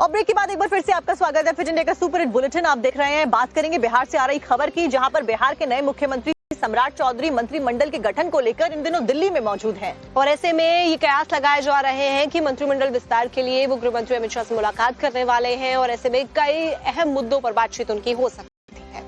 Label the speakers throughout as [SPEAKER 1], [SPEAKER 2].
[SPEAKER 1] और ब्रेक के बाद एक बार फिर से आपका स्वागत है फिट इंडिया का सुपर हिट बुलेटिन आप देख रहे हैं। बात करेंगे बिहार से आ रही खबर की, जहां पर बिहार के नए मुख्यमंत्री सम्राट चौधरी मंत्रिमंडल के गठन को लेकर इन दिनों दिल्ली में मौजूद हैं। और ऐसे में ये कयास लगाए जा रहे हैं कि मंत्रिमंडल विस्तार के लिए वो गृह मंत्री अमित शाह से मुलाकात करने वाले हैं और ऐसे में कई अहम मुद्दों पर बातचीत उनकी हो सकती है।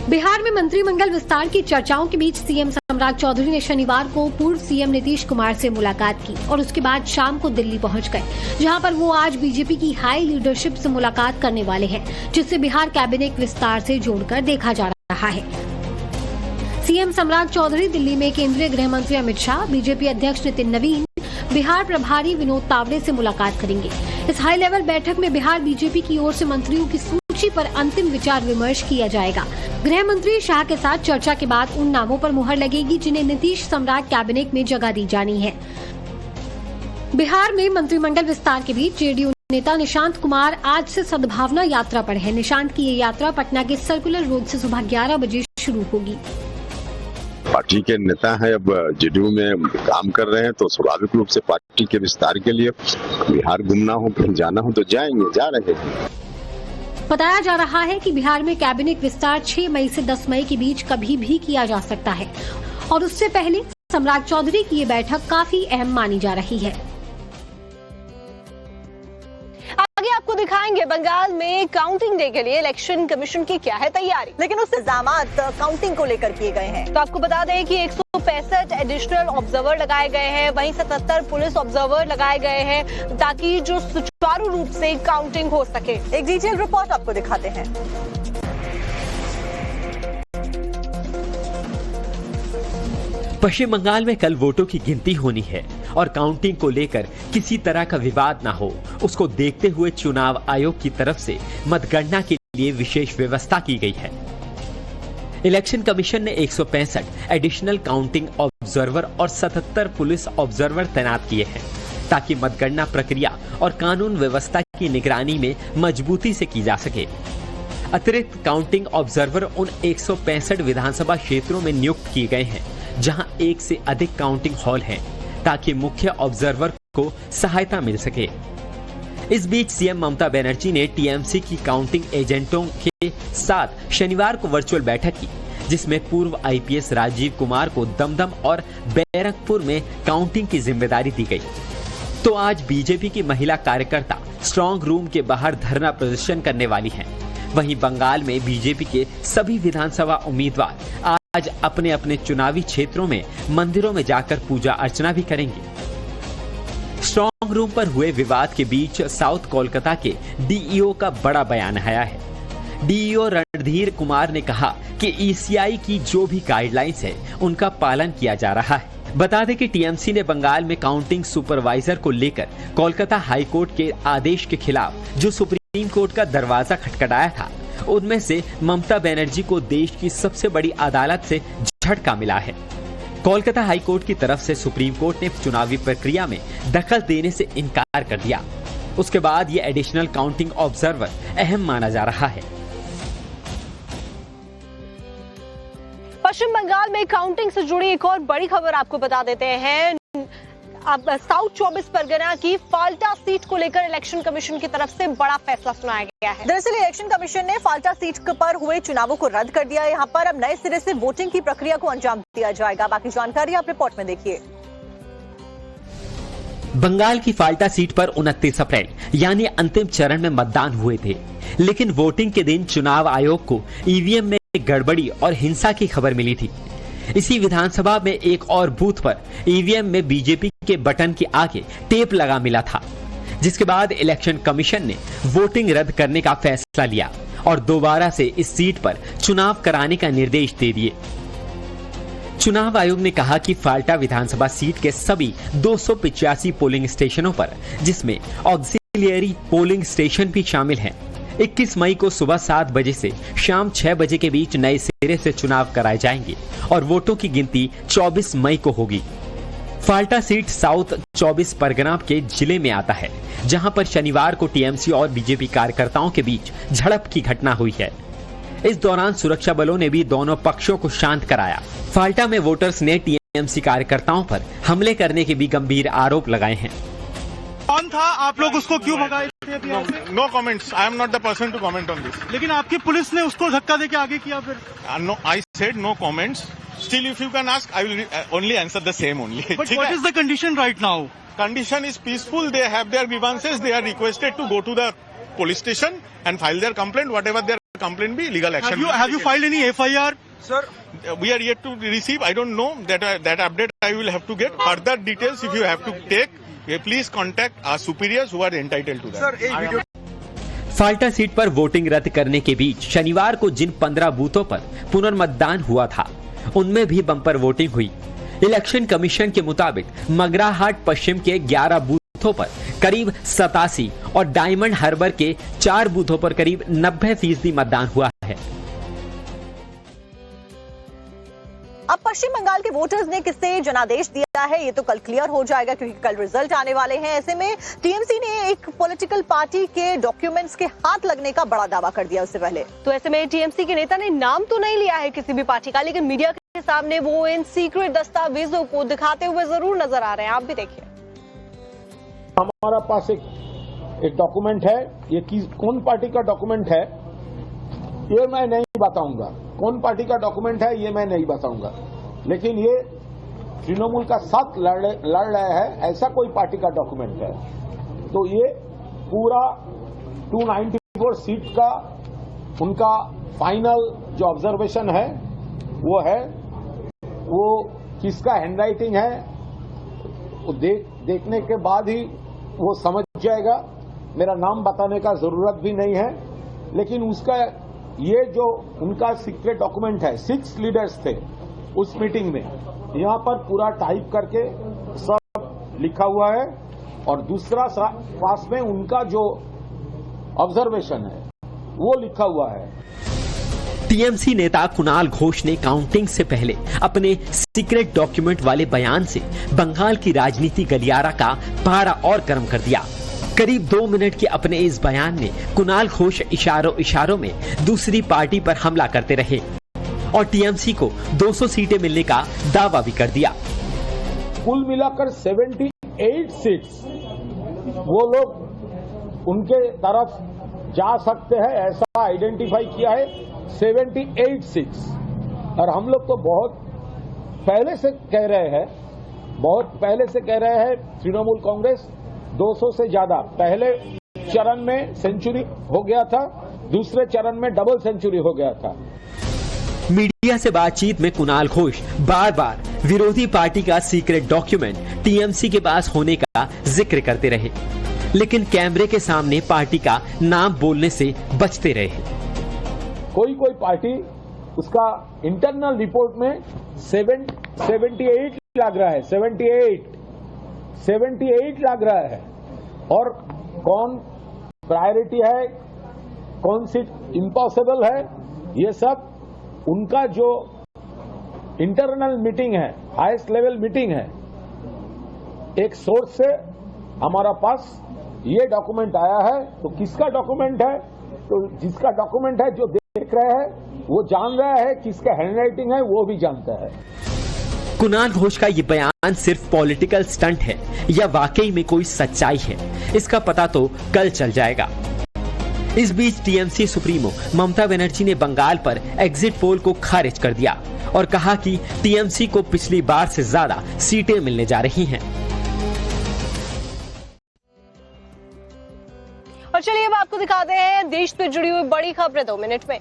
[SPEAKER 2] बिहार में मंत्रिमंडल विस्तार की चर्चाओं के बीच सीएम सम्राट चौधरी ने शनिवार को पूर्व सीएम नीतीश कुमार से मुलाकात की और उसके बाद शाम को दिल्ली पहुंच गए, जहां पर वो आज बीजेपी की हाई लीडरशिप से मुलाकात करने वाले हैं, जिससे बिहार कैबिनेट विस्तार से जोड़कर देखा जा रहा है। सीएम सम्राट चौधरी दिल्ली में केंद्रीय गृह मंत्री अमित शाह, बीजेपी अध्यक्ष नितिन नवीन, बिहार प्रभारी विनोद तावड़े से मुलाकात करेंगे। इस हाई लेवल बैठक में बिहार बीजेपी की ओर से मंत्रियों की सूची पर अंतिम विचार विमर्श किया जाएगा। गृह मंत्री शाह के साथ चर्चा के बाद उन नामों पर मुहर लगेगी जिन्हें नीतीश सम्राट कैबिनेट में जगह दी जानी है। बिहार में मंत्रिमंडल विस्तार के बीच जेडीयू नेता निशांत कुमार आज से सद्भावना यात्रा पर है। निशांत की ये यात्रा पटना के सर्कुलर रोड से सुबह 11 बजे शुरू होगी।
[SPEAKER 3] पार्टी के नेता हैं, अब जेडीयू में काम कर रहे हैं, तो स्वाभाविक रूप से पार्टी के विस्तार के लिए बिहार घूमना हो, कहीं जाना हो तो जाएंगे, जा रहे हैं।
[SPEAKER 2] बताया जा रहा है कि बिहार में कैबिनेट विस्तार 6 मई से 10 मई के बीच कभी भी किया जा सकता है और उससे पहले सम्राट चौधरी की ये बैठक काफी अहम मानी जा रही है।
[SPEAKER 1] आगे आपको दिखाएंगे बंगाल में काउंटिंग डे के लिए इलेक्शन कमीशन की क्या है तैयारी, लेकिन उससे इंतजामात काउंटिंग को लेकर किए गए हैं। तो आपको बता दें कि 165 एडिशनल ऑब्जर्वर लगाए गए हैं, वहीं 77 पुलिस ऑब्जर्वर लगाए गए हैं, ताकि जो सुचारू रूप से काउंटिंग हो सके। एक डिटेल रिपोर्ट आपको दिखाते हैं।
[SPEAKER 4] पश्चिम बंगाल में कल वोटों की गिनती होनी है और काउंटिंग को लेकर किसी तरह का विवाद न हो, उसको देखते हुए चुनाव आयोग की तरफ से मतगणना के लिए विशेष व्यवस्था की गई है। इलेक्शन कमीशन ने 165 एडिशनल काउंटिंग ऑब्जर्वर और 77 पुलिस ऑब्जर्वर तैनात किए हैं, ताकि मतगणना प्रक्रिया और कानून व्यवस्था की निगरानी में मजबूती से की जा सके। अतिरिक्त काउंटिंग ऑब्जर्वर उन 165 विधानसभा क्षेत्रों में नियुक्त किए गए हैं जहां एक से अधिक काउंटिंग हॉल हैं, ताकि मुख्य ऑब्जर्वर को सहायता मिल सके। इस बीच सीएम ममता बनर्जी ने टीएमसी की काउंटिंग एजेंटों के साथ शनिवार को वर्चुअल बैठक की, जिसमें पूर्व आईपीएस राजीव कुमार को दमदम और बैरकपुर में काउंटिंग की जिम्मेदारी दी गई। तो आज बीजेपी की महिला कार्यकर्ता स्ट्रांग रूम के बाहर धरना प्रदर्शन करने वाली हैं। वहीं बंगाल में बीजेपी के सभी विधानसभा उम्मीदवार आज अपने अपने चुनावी क्षेत्रों में मंदिरों में जाकर पूजा अर्चना भी करेंगे। स्ट्रांग रूम पर हुए विवाद के बीच साउथ कोलकाता के डीईओ का बड़ा बयान आया है। डीईओ रणधीर कुमार ने कहा कि ईसीआई की जो भी गाइडलाइंस है उनका पालन किया जा रहा है। बता दें कि टीएमसी ने बंगाल में काउंटिंग सुपरवाइजर को लेकर कोलकाता हाई कोर्ट के आदेश के खिलाफ जो सुप्रीम कोर्ट का दरवाजा खटखटाया था, उनमें से ममता बनर्जी को देश की सबसे बड़ी अदालत से झटका मिला है। कोलकाता हाई कोर्ट की तरफ से सुप्रीम कोर्ट ने चुनावी प्रक्रिया में दखल देने से इनकार कर दिया। उसके बाद ये एडिशनल काउंटिंग ऑब्जर्वर अहम माना जा रहा है।
[SPEAKER 1] पश्चिम बंगाल में काउंटिंग से जुड़ी एक और बड़ी खबर आपको बता देते हैं। अब साउथ 24 परगना की फाल्टा सीट को लेकर इलेक्शन कमीशन की तरफ से बड़ा फैसला सुनाया गया है। दरअसल इलेक्शन कमीशन ने फाल्टा सीट पर हुए चुनावों को रद्द कर दिया। यहाँ पर अब नए सिरे से वोटिंग की प्रक्रिया को अंजाम दिया जाएगा। बाकी जानकारी आप रिपोर्ट में देखिए।
[SPEAKER 4] बंगाल की फाल्टा सीट पर 29 अप्रैल यानी अंतिम चरण में मतदान हुए थे, लेकिन वोटिंग के दिन चुनाव आयोग को ईवीएम में गड़बड़ी और हिंसा की खबर मिली थी। इसी विधानसभा में एक और बूथ पर ईवीएम में बीजेपी के बटन के आगे टेप लगा मिला था, जिसके बाद इलेक्शन कमीशन ने वोटिंग रद्द करने का फैसला लिया और दोबारा से इस सीट पर चुनाव कराने का निर्देश दे दिए। चुनाव आयोग ने कहा कि फाल्टा विधानसभा सीट के सभी 285 पोलिंग स्टेशनों पर, जिसमें ऑक्सिलियरी पोलिंग स्टेशन भी शामिल हैं, 21 मई को सुबह 7 बजे से शाम 6 बजे के बीच नए सिरे से चुनाव कराए जाएंगे और वोटों की गिनती 24 मई को होगी। फाल्टा सीट साउथ 24 परगना के जिले में आता है, जहां पर शनिवार को टीएमसी और बीजेपी कार्यकर्ताओं के बीच झड़प की घटना हुई है। इस दौरान सुरक्षा बलों ने भी दोनों पक्षों को शांत कराया। फाल्टा में वोटर्स ने टीएमसी कार्यकर्ताओं पर हमले करने के भी गंभीर आरोप लगाए हैं।
[SPEAKER 5] कौन था, आप लोग उसको क्यों भगाए थे अभी यहाँ से?
[SPEAKER 6] No comments. I am not the person to comment on this.
[SPEAKER 5] लेकिन आपकी पुलिस ने उसको धक्का देके आगे किया फिर?
[SPEAKER 6] No, I said no comments. Still, if you can ask, I will only answer the same only.
[SPEAKER 5] But what is the condition right now?
[SPEAKER 6] Condition is peaceful. They have their grievances. They are requested to go to the police station and file their complaint. Whatever their complaint be, legal action.
[SPEAKER 5] Have you filed any FIR?
[SPEAKER 6] Sir, we are yet to receive. I don't know that update. I will have to get further details. If you have to take, please contact our superiors who are entitled to that. Sir,
[SPEAKER 4] Falta seat पर voting रद्द करने के बीच शनिवार को जिन 15 बूथों पर पुनर्मतदान हुआ था, उनमें भी बम्पर वोटिंग हुई। इलेक्शन कमीशन के मुताबिक मगराहाट पश्चिम के 11 बूथों पर करीब 87 और डायमंड हार्बर के 4 बूथों पर करीब 90% मतदान हुआ है।
[SPEAKER 1] अब पश्चिम बंगाल के वोटर्स ने किससे जनादेश दिया है, ये तो कल क्लियर हो जाएगा, क्योंकि कल रिजल्ट आने वाले हैं। ऐसे में टीएमसी ने एक पॉलिटिकल पार्टी के डॉक्यूमेंट्स के हाथ लगने का बड़ा दावा कर दिया उससे पहले। तो ऐसे में टीएमसी के नेता ने नाम तो नहीं लिया है किसी भी पार्टी का, लेकिन मीडिया के सामने वो इन सीक्रेट दस्तावेजों को दिखाते हुए जरूर नजर आ रहे हैं। आप भी देखिए।
[SPEAKER 7] हमारा पास एक डॉक्यूमेंट है, ये कौन पार्टी का डॉक्यूमेंट है ये मैं नहीं बताऊंगा, कौन पार्टी का डॉक्यूमेंट है ये मैं नहीं बताऊंगा, लेकिन ये तृणमूल का साथ लड़ रहे हैं ऐसा कोई पार्टी का डॉक्यूमेंट है। तो ये पूरा 294 सीट का उनका फाइनल जो ऑब्जर्वेशन है वो किसका हैंडराइटिंग है वो देखने के बाद ही वो समझ जाएगा। मेरा नाम बताने का जरूरत भी नहीं है, लेकिन उसका ये जो उनका सीक्रेट डॉक्यूमेंट है, 6 लीडर्स थे उस मीटिंग में, यहाँ पर पूरा टाइप करके सब लिखा हुआ है, और दूसरा पास में उनका जो ऑब्जर्वेशन है वो लिखा हुआ है।
[SPEAKER 4] टीएमसी नेता कुणाल घोष ने काउंटिंग से पहले अपने सीक्रेट डॉक्यूमेंट वाले बयान से बंगाल की राजनीति गलियारा का पारा और गर्म कर दिया। करीब 2 मिनट के अपने इस बयान में कुणाल घोष इशारों में दूसरी पार्टी पर हमला करते रहे और टीएमसी को 200 सीटें मिलने का दावा भी कर दिया।
[SPEAKER 7] कुल मिलाकर 78 सीट्स वो लोग उनके तरफ जा सकते हैं ऐसा आइडेंटिफाई किया है, 78 सीट्स। और हम लोग तो बहुत पहले से कह रहे हैं तृणमूल कांग्रेस 200 से ज्यादा, पहले चरण में सेंचुरी हो गया था, दूसरे चरण में डबल सेंचुरी हो गया था।
[SPEAKER 4] मीडिया से बातचीत में कुणाल घोष बार बार विरोधी पार्टी का सीक्रेट डॉक्यूमेंट टीएमसी के पास होने का जिक्र करते रहे, लेकिन कैमरे के सामने पार्टी का नाम बोलने से बचते रहे।
[SPEAKER 7] कोई पार्टी उसका इंटरनल रिपोर्ट में 78 लग रहा है, 78 लग रहा है, और कौन प्रायोरिटी है, कौन सी इम्पॉसिबल है, ये सब उनका जो इंटरनल मीटिंग है, हाईएस्ट लेवल मीटिंग है, एक सोर्स से हमारा पास ये डॉक्यूमेंट आया है। तो किसका डॉक्यूमेंट है, तो जिसका डॉक्यूमेंट है जो देख रहे हैं वो जान रहा है, किसका हैंडराइटिंग है वो भी जानता है।
[SPEAKER 4] कुणाल घोष का ये बयान सिर्फ पॉलिटिकल स्टंट है या वाकई में कोई सच्चाई है, इसका पता तो कल चल जाएगा। इस बीच टीएमसी सुप्रीमो ममता बनर्जी ने बंगाल पर एग्जिट पोल को खारिज कर दिया और कहा कि टीएमसी को पिछली बार से ज्यादा सीटें मिलने जा रही हैं।
[SPEAKER 1] और चलिए अब आपको दिखाते हैं देश से जुड़ी हुई बड़ी खबरें 2 मिनट में।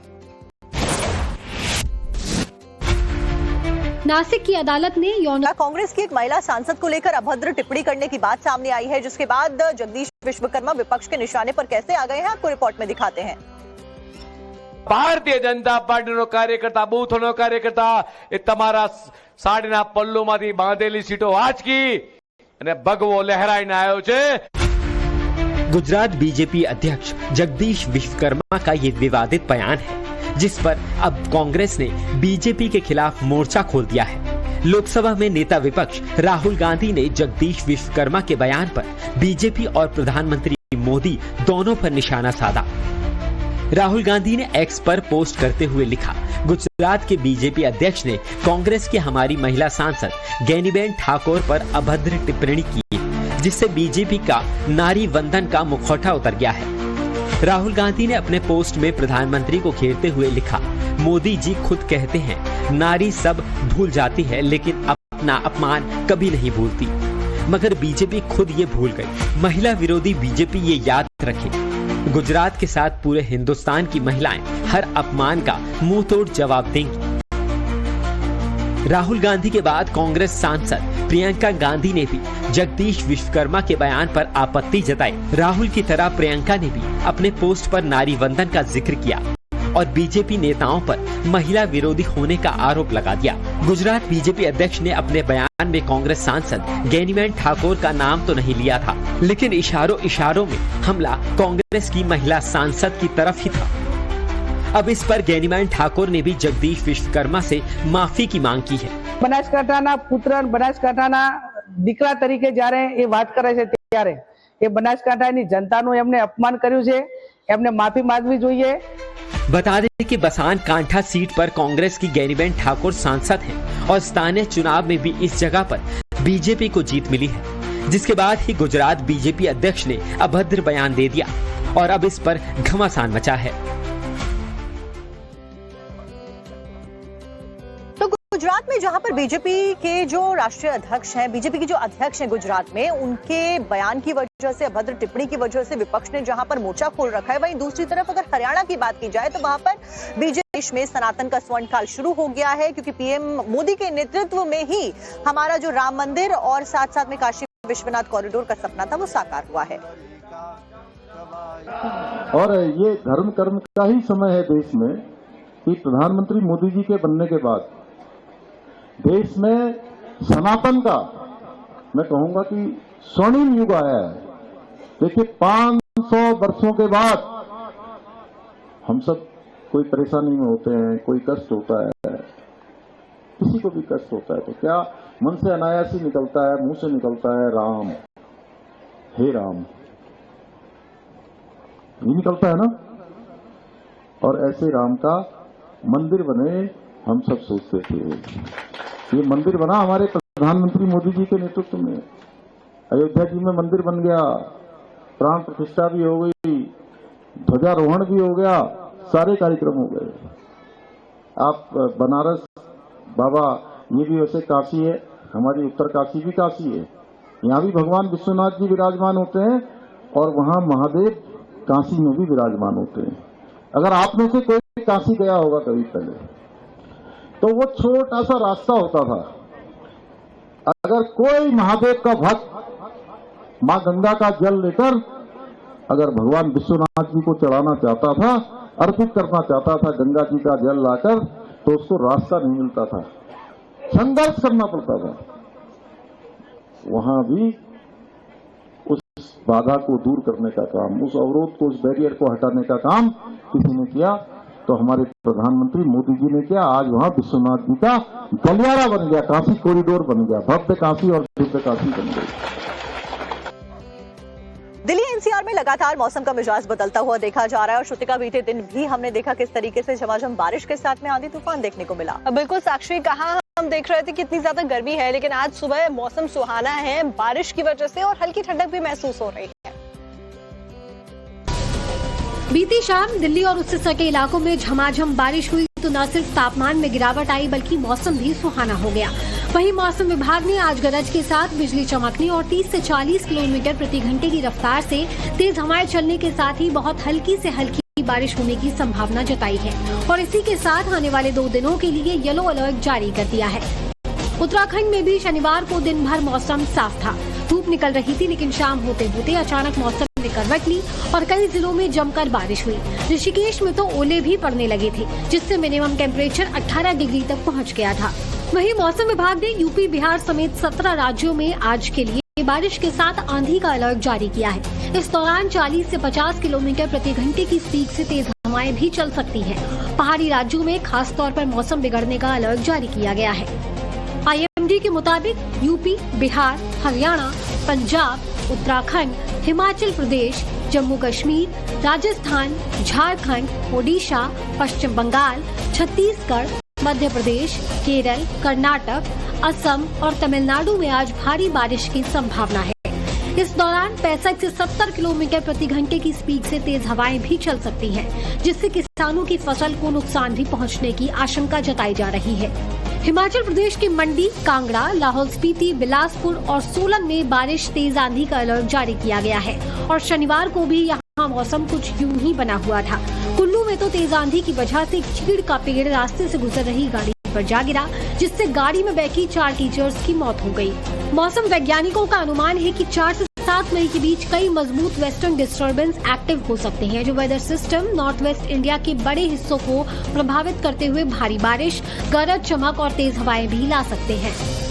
[SPEAKER 2] नासिक की अदालत ने यौन
[SPEAKER 1] कांग्रेस की एक महिला सांसद को लेकर अभद्र टिप्पणी करने की बात सामने आई है, जिसके बाद जगदीश विश्वकर्मा विपक्ष के निशाने पर कैसे आ गए हैं, आपको रिपोर्ट में दिखाते हैं।
[SPEAKER 8] ભારતીય જનતા પાર્ટીનો કાર્યકર્તા બૂથનો કાર્યકર્તા એ તમારા સાડીના પલ્લુમાંથી બાંધેલી સીટો વાંચકી અને ભગવો લહેરાઈને આવ્યો છે।
[SPEAKER 4] गुजरात बीजेपी अध्यक्ष जगदीश विश्वकर्मा का ये विवादित बयान है, जिस पर अब कांग्रेस ने बीजेपी के खिलाफ मोर्चा खोल दिया है। लोकसभा में नेता विपक्ष राहुल गांधी ने जगदीश विश्वकर्मा के बयान पर बीजेपी और प्रधानमंत्री मोदी दोनों पर निशाना साधा। राहुल गांधी ने एक्स पर पोस्ट करते हुए लिखा, गुजरात के बीजेपी अध्यक्ष ने कांग्रेस की हमारी महिला सांसद गैनीबेन ठाकुर पर अभद्र टिप्पणी की, जिससे बीजेपी का नारी वंदन का मुखौटा उतर गया है। राहुल गांधी ने अपने पोस्ट में प्रधानमंत्री को घेरते हुए लिखा, मोदी जी खुद कहते हैं नारी सब भूल जाती है लेकिन अपना अपमान कभी नहीं भूलती, मगर बीजेपी खुद ये भूल गई। महिला विरोधी बीजेपी ये याद रखे, गुजरात के साथ पूरे हिंदुस्तान की महिलाएं हर अपमान का मुंह तोड़ जवाब देंगी। राहुल गांधी के बाद कांग्रेस सांसद प्रियंका गांधी ने भी जगदीश विश्वकर्मा के बयान पर आपत्ति जताई। राहुल की तरह प्रियंका ने भी अपने पोस्ट पर नारी वंदन का जिक्र किया और बीजेपी नेताओं पर महिला विरोधी होने का आरोप लगा दिया। गुजरात बीजेपी अध्यक्ष ने अपने बयान में कांग्रेस सांसद गैनीबेन ठाकुर का नाम तो नहीं लिया था, लेकिन इशारों में हमला कांग्रेस की महिला सांसद की तरफ ही था। अब इस पर गैनीबेन ठाकुर ने भी जगदीश विश्वकर्मा से माफी की मांग की है।
[SPEAKER 9] બનાસકાંઠાના પુત્ર બનાસકાંઠાના દીકરા તરીકે જ્યારે એ વાત કરે છે ત્યારે એ બનાસકાંઠાની જનતાનું એમને અપમાન કર્યું છે, એમને માફી માંગવી જોઈએ।
[SPEAKER 4] बता दें कि बसान कांठा सीट पर कांग्रेस की गैनीबेन ठाकुर सांसद हैं और स्थानीय चुनाव में भी इस जगह पर बीजेपी को जीत मिली है, जिसके बाद ही गुजरात बीजेपी अध्यक्ष ने अभद्र बयान दे दिया और अब इस पर घमासान मचा है।
[SPEAKER 1] गुजरात में जहां पर बीजेपी के जो राष्ट्रीय अध्यक्ष हैं, बीजेपी की जो अध्यक्ष हैं गुजरात में, उनके बयान की वजह से, अभद्र टिप्पणी की वजह से विपक्ष ने जहां पर मोर्चा खोल रखा है, वहीं दूसरी तरफ अगर हरियाणा की बात की जाए तो वहां पर बीजेपी देश में सनातन का स्वर्ण काल शुरू हो गया है, क्योंकि पीएम मोदी के नेतृत्व में ही हमारा जो राम मंदिर और साथ साथ में काशी विश्वनाथ कॉरिडोर का सपना था वो साकार हुआ है।
[SPEAKER 10] और ये धर्म कर्म का ही समय है देश में कि प्रधानमंत्री मोदी जी के बनने के बाद देश में सनातन का, मैं कहूंगा कि स्वर्णिम युग आया है। देखिए 500 वर्षों के बाद हम सब कोई परेशानी में होते हैं, कोई कष्ट होता है, किसी को भी कष्ट होता है तो क्या मन से अनायास ही निकलता है, मुंह से निकलता है राम, हे राम, ये निकलता है ना। और ऐसे राम का मंदिर बने, हम सब सोचते थे। ये मंदिर बना हमारे प्रधानमंत्री मोदी जी के नेतृत्व में। अयोध्या जी में मंदिर बन गया, प्राण प्रतिष्ठा भी हो गई, ध्वजारोहण भी हो गया, सारे कार्यक्रम हो गए। आप बनारस बाबा, ये भी वैसे काशी है, हमारी उत्तर काशी भी काशी है, यहाँ भी भगवान विश्वनाथ जी विराजमान होते हैं और वहाँ महादेव काशी में भी विराजमान होते हैं। अगर आप में से कोई काशी गया होगा कभी पहले तो वो छोटा सा रास्ता होता था। अगर कोई महादेव का भक्त मां गंगा का जल लेकर अगर भगवान विश्वनाथ जी को चढ़ाना चाहता था, अर्पित करना चाहता था गंगा जी का जल लाकर, तो उसको रास्ता नहीं मिलता था, संघर्ष करना पड़ता था। वहां भी उस बाधा को दूर करने का काम, उस अवरोध को, उस बैरियर को हटाने का काम किसी ने किया, तो हमारे प्रधानमंत्री मोदी जी ने किया। आज वहां विश्वनाथ जी का गलियारा बन गया, काशी कॉरिडोर बन गया, भव्य काशी और दिव्य काशी बन गई।
[SPEAKER 1] दिल्ली एनसीआर में लगातार मौसम का मिजाज बदलता हुआ देखा जा रहा है और श्रुतिका बीते दिन भी हमने देखा किस तरीके से झमाझम बारिश के साथ में आंधी तूफान देखने को मिला। बिल्कुल साक्षी, कहा हम देख रहे थे कितनी ज्यादा गर्मी है, लेकिन आज सुबह मौसम सुहाना है बारिश की वजह से और हल्की ठंडक भी महसूस हो रही है।
[SPEAKER 2] बीती शाम दिल्ली और उससे सटे इलाकों में झमाझम बारिश हुई तो न सिर्फ तापमान में गिरावट आई बल्कि मौसम भी सुहाना हो गया। वहीं मौसम विभाग ने आज गरज के साथ बिजली चमकने और 30 से 40 किलोमीटर प्रति घंटे की रफ्तार से तेज हवाएं चलने के साथ ही बहुत हल्की से हल्की बारिश होने की संभावना जताई है और इसी के साथ आने वाले 2 दिनों के लिए येलो अलर्ट जारी कर दिया है। उत्तराखंड में भी शनिवार को दिन भर मौसम साफ था, धूप निकल रही थी, लेकिन शाम होते होते अचानक मौसम ने करवट ली और कई जिलों में जमकर बारिश हुई। ऋषिकेश में तो ओले भी पड़ने लगे थे, जिससे मिनिमम टेम्परेचर 18 डिग्री तक पहुंच गया था। वहीं मौसम विभाग ने यूपी, बिहार समेत 17 राज्यों में आज के लिए बारिश के साथ आंधी का अलर्ट जारी किया है। इस दौरान 40 से 50 किलोमीटर प्रति घंटे की स्पीड से तेज हवाएं भी चल सकती हैं। पहाड़ी राज्यों में खास तौर पर मौसम बिगड़ने का अलर्ट जारी किया गया है। IMD के मुताबिक यूपी, बिहार, हरियाणा, पंजाब, उत्तराखंड, हिमाचल प्रदेश, जम्मू कश्मीर, राजस्थान, झारखंड, ओडिशा, पश्चिम बंगाल, छत्तीसगढ़, मध्य प्रदेश, केरल, कर्नाटक, असम और तमिलनाडु में आज भारी बारिश की संभावना है। इस दौरान 65 से 70 किलोमीटर प्रति घंटे की स्पीड से तेज हवाएं भी चल सकती हैं, जिससे किसानों की फसल को नुकसान भी पहुंचने की आशंका जताई जा रही है। हिमाचल प्रदेश के मंडी, कांगड़ा, लाहौल स्पीति, बिलासपुर और सोलन में बारिश, तेज आंधी का अलर्ट जारी किया गया है और शनिवार को भी यहाँ मौसम कुछ यूं ही बना हुआ था। कुल्लू में तो तेज आंधी की वजह से चीड़ का पेड़ रास्ते से गुजर रही गाड़ी पर जा गिरा, जिससे गाड़ी में बैठी 4 टीचर्स की मौत हो गई। मौसम वैज्ञानिकों का अनुमान है कि 4 से 7 मई के बीच कई मजबूत वेस्टर्न डिस्टर्बेंस एक्टिव हो सकते हैं, जो weather system north west India के बड़े हिस्सों को प्रभावित करते हुए भारी बारिश, गरज चमक और तेज हवाएं भी ला सकते हैं।